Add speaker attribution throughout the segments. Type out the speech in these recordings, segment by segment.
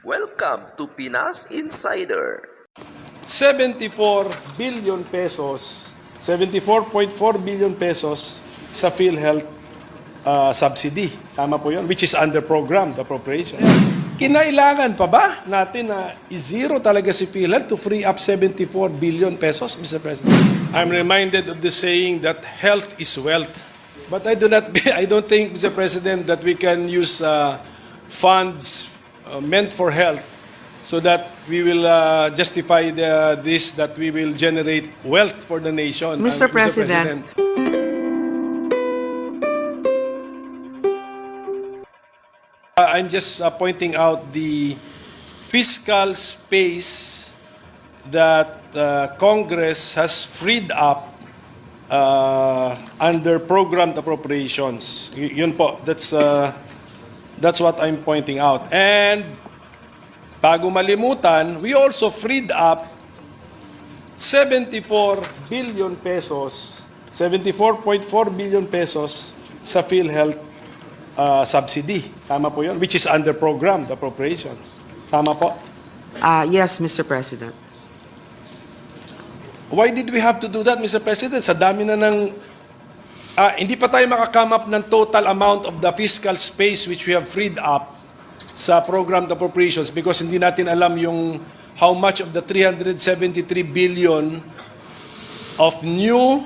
Speaker 1: Welcome to Pinas Insider.
Speaker 2: 74 billion pesos, 74.4 billion pesos sa PhilHealth subsidy. Tama po yun, which is under program, the appropriation. Kinailangan pa ba natin na i-zero talaga si PhilHealth to free up 74 billion pesos, Mr. President? I'm reminded of the saying that health is wealth. But I don't think, Mr. President, that we can use funds meant for health so that we will justify this, that we will generate wealth for the nation.
Speaker 3: Mr. President.
Speaker 2: I'm just pointing out the fiscal space that Congress has freed up under programmed appropriations. Yun po, that's what I'm pointing out. And bago malimutan, we also freed up 74 billion pesos, 74.4 billion pesos sa PhilHealth subsidy. Tama po yun, which is under program, the appropriations. Tama po?
Speaker 3: Yes, Mr. President.
Speaker 2: Why did we have to do that, Mr. President? Sa dami na ng... hindi pa tayo makakame up ng total amount of the fiscal space which we have freed up sa programmed appropriations because hindi natin alam yung how much of the 373 billion of new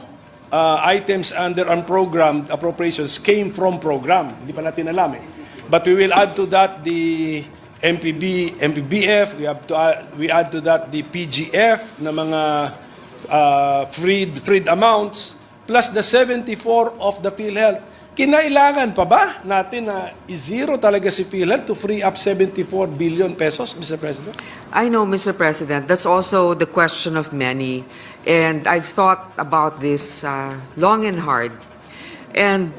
Speaker 2: items under unprogrammed appropriations came from program. Hindi pa natin alam eh. But we will add to that the MPBF, we add to that the PGF na mga freed amounts plus the 74 of the PhilHealth. Kinailangan pa ba natin na i-zero talaga si PhilHealth to free up 74 billion pesos, Mr. President?
Speaker 3: I know, Mr. President, that's also the question of many. And I've thought about this long and hard. And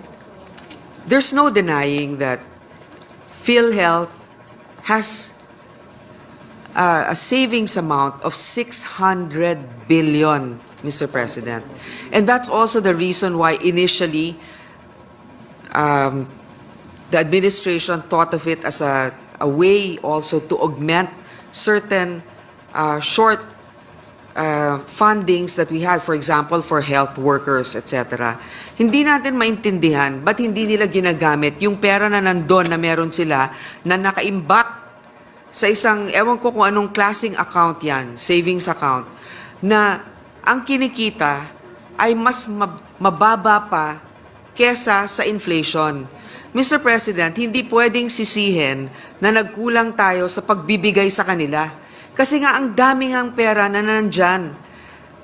Speaker 3: there's no denying that PhilHealth has a savings amount of 600 billion, Mr. President. And that's also the reason why initially the administration thought of it as a way also to augment certain short fundings that we had, for example, for health workers, etc. Hindi natin maintindihan ba't hindi nila ginagamit yung pera na nandun na meron sila na nakaimbak sa isang, ewan ko kung anong klaseng account yan, savings account, na ang kinikita ay mas mababa pa kesa sa inflation. Mr. President, hindi pwedeng sisihin na nagkulang tayo sa pagbibigay sa kanila. Kasi nga ang daming ang pera na nandyan.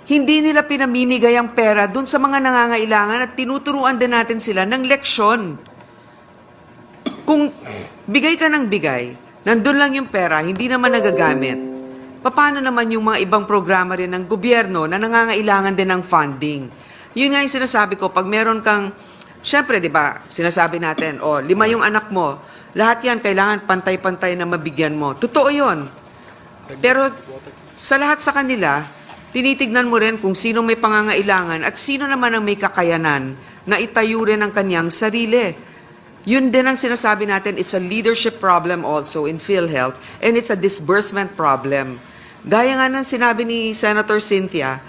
Speaker 3: Hindi nila pinamimigay ang pera dun sa mga nangangailangan at tinuturuan din natin sila ng leksyon. Kung bigay ka ng bigay, nandun lang yung pera, hindi naman nagagamit. Paano naman yung mga ibang programa rin ng gobyerno na nangangailangan din ng funding? Yun nga yung sinasabi ko, pag meron kang, syempre, di ba, sinasabi natin, 5 yung anak mo, lahat yan kailangan pantay-pantay na mabigyan mo. Totoo yun. Pero sa lahat sa kanila, tinitignan mo rin kung sino may pangangailangan at sino naman ang may kakayanan na itayo rin ang kanyang sarili. Yun din ang sinasabi natin, it's a leadership problem also in PhilHealth and it's a disbursement problem. Gaya nga ng sinabi ni Senator Cynthia,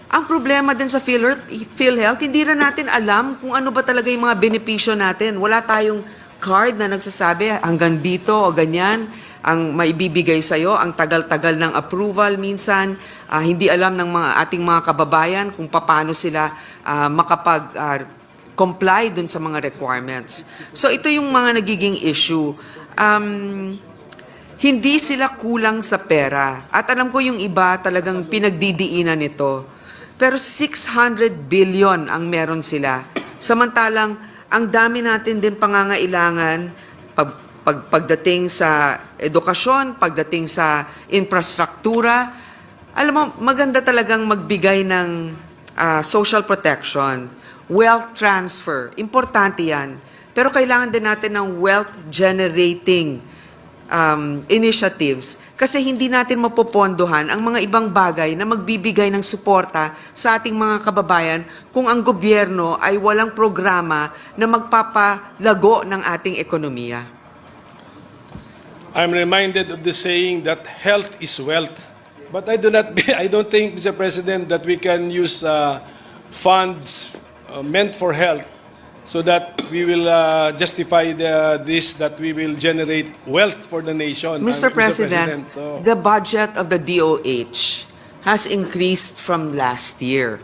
Speaker 3: ang problema din sa PhilHealth, hindi rin natin alam kung ano ba talaga yung mga benepisyo natin. Wala tayong card na nagsasabi hanggang dito o ganyan ang maibibigay sa'yo, ang tagal-tagal ng approval minsan, hindi alam ng ating mga kababayan kung paano sila comply dun sa mga requirements. So ito yung mga nagiging issue. Hindi sila kulang sa pera. At alam ko yung iba talagang pinagdidiinan nito. Pero 600 billion ang meron sila. Samantalang ang dami natin din pangangailangan pagdating sa edukasyon, pagdating sa infrastruktura. Alam mo, maganda talagang magbigay ng social protection. Wealth transfer, importante yan. Pero kailangan din natin ng wealth-generating initiatives kasi hindi natin mapopondohan ang mga ibang bagay na magbibigay ng suporta sa ating mga kababayan kung ang gobyerno ay walang programa na magpapalago ng ating ekonomiya.
Speaker 2: I'm reminded of the saying that health is wealth. But I don't think, Mr. President, that we can use funds meant for health so that we will justify that we will generate wealth for the nation.
Speaker 3: Mr. President,
Speaker 2: So,
Speaker 3: the budget of the DOH has increased from last year.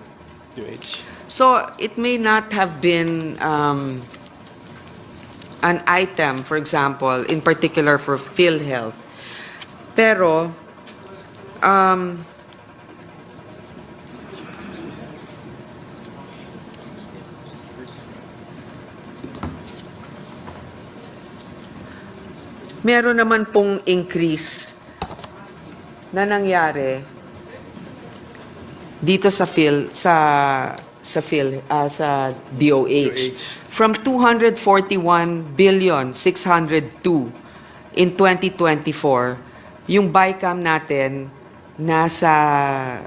Speaker 2: UH.
Speaker 3: So it may not have been an item, for example, in particular for PhilHealth. Pero, meron naman pong increase na nangyari dito sa DOH from 241 billion 602 in 2024, yung BICAM natin nasa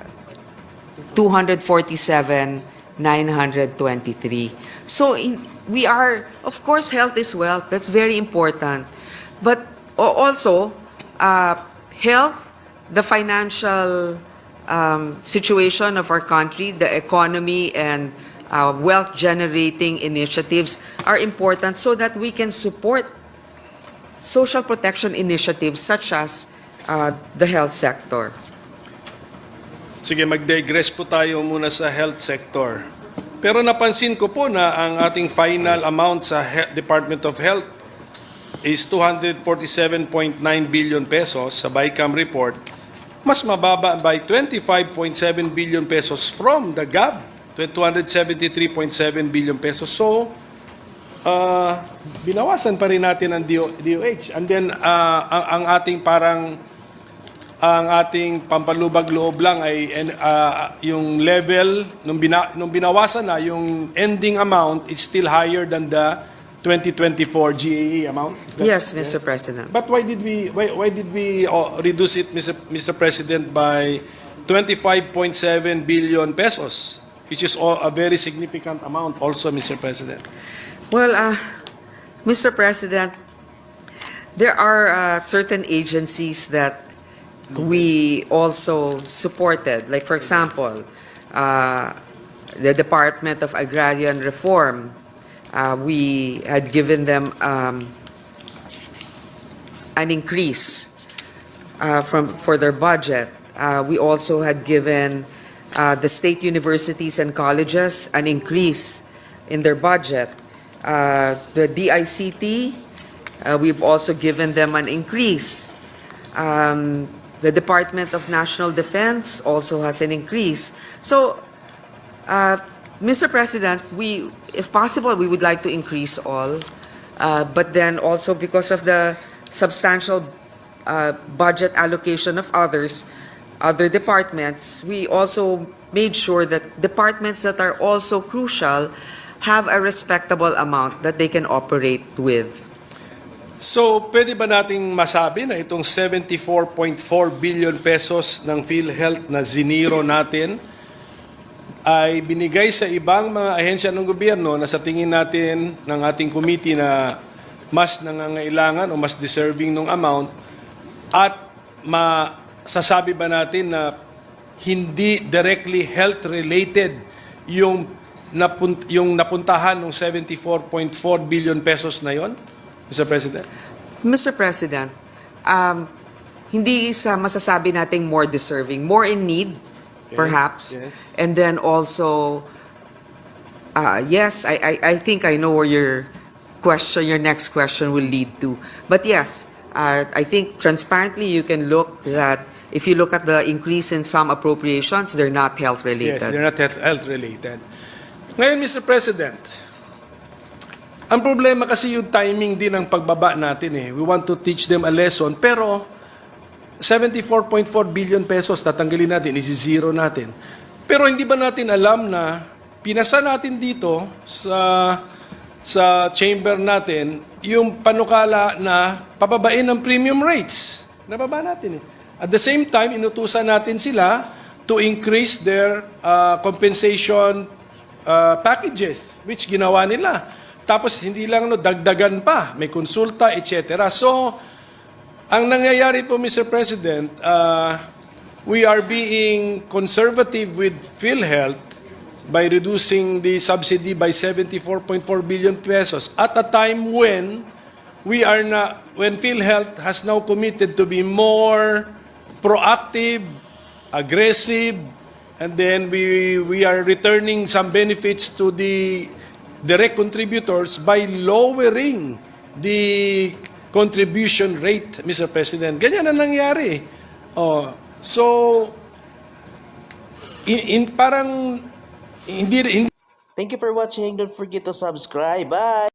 Speaker 3: 247 923. So we are, of course, health is wealth. That's very important. But also, health, the financial situation of our country, the economy, and wealth-generating initiatives are important so that we can support social protection initiatives such as the health sector.
Speaker 2: Sige, mag-digress po tayo muna sa health sector. Pero napansin ko po na ang ating final amount sa Department of Health is 247.9 billion pesos sa BICAM report. Mas mababa by 25.7 billion pesos from the GAB, 273.7 billion pesos. So, binawasan pa rin natin ang DOH. And then, ang ating pampalubag-loob lang ay yung level, nung binawasan na, yung ending amount is still higher than the 2024 GAE amount.
Speaker 3: Yes, Mr. President.
Speaker 2: But why did we reduce it, Mr. President, by 25.7 billion pesos, which is a very significant amount also, Mr. President?
Speaker 3: Well, Mr. President, there are certain agencies that we also supported. Like, for example, the Department of Agrarian Reform. We had given them an increase for their budget. We also had given the state universities and colleges an increase in their budget. The DICT, we've also given them an increase. The Department of National Defense also has an increase. So, Mr. President, if possible, we would like to increase all. But then also because of the substantial budget allocation of other departments, we also made sure that departments that are also crucial have a respectable amount that they can operate with.
Speaker 2: So, pwede ba nating masabi na itong 74.4 billion pesos ng PhilHealth na ziniro natin ay binigay sa ibang mga ahensya ng gobyerno na sa tingin natin ng ating committee na mas nangangailangan o mas deserving ng amount, at masasabi ba natin na hindi directly health-related yung napuntahan ng 74.4 billion pesos na yon, Mr. President?
Speaker 3: Mr. President, hindi sa masasabi nating more deserving, more in need, perhaps.
Speaker 2: Yes.
Speaker 3: And then also, yes, I think I know where your next question will lead to. But yes, I think transparently you can look that if you look at the increase in some appropriations, they're not health-related.
Speaker 2: Yes, they're not health-related. Ngayon, Mr. President, ang problema kasi yung timing din ng pagbaba natin eh. We want to teach them a lesson, pero 74.4 billion pesos tatanggalin natin, isi-zero natin. Pero hindi ba natin alam na pinasa natin dito sa chamber natin yung panukala na pababain ng premium rates. Nababa natin eh. At the same time, inutusan natin sila to increase their compensation packages, which ginawa nila. Tapos hindi lang dagdagan pa, may konsulta, etc. So, Ang nangyayari po, Mr. President, we are being conservative with PhilHealth by reducing the subsidy by 74.4 billion pesos at a time when when PhilHealth has now committed to be more proactive, aggressive, and then we are returning some benefits to the direct contributors by lowering the contribution rate, Mr. President. Ganyan ang nangyari. Oh, so parang hindi
Speaker 1: Thank you for watching. Don't forget to subscribe. Bye!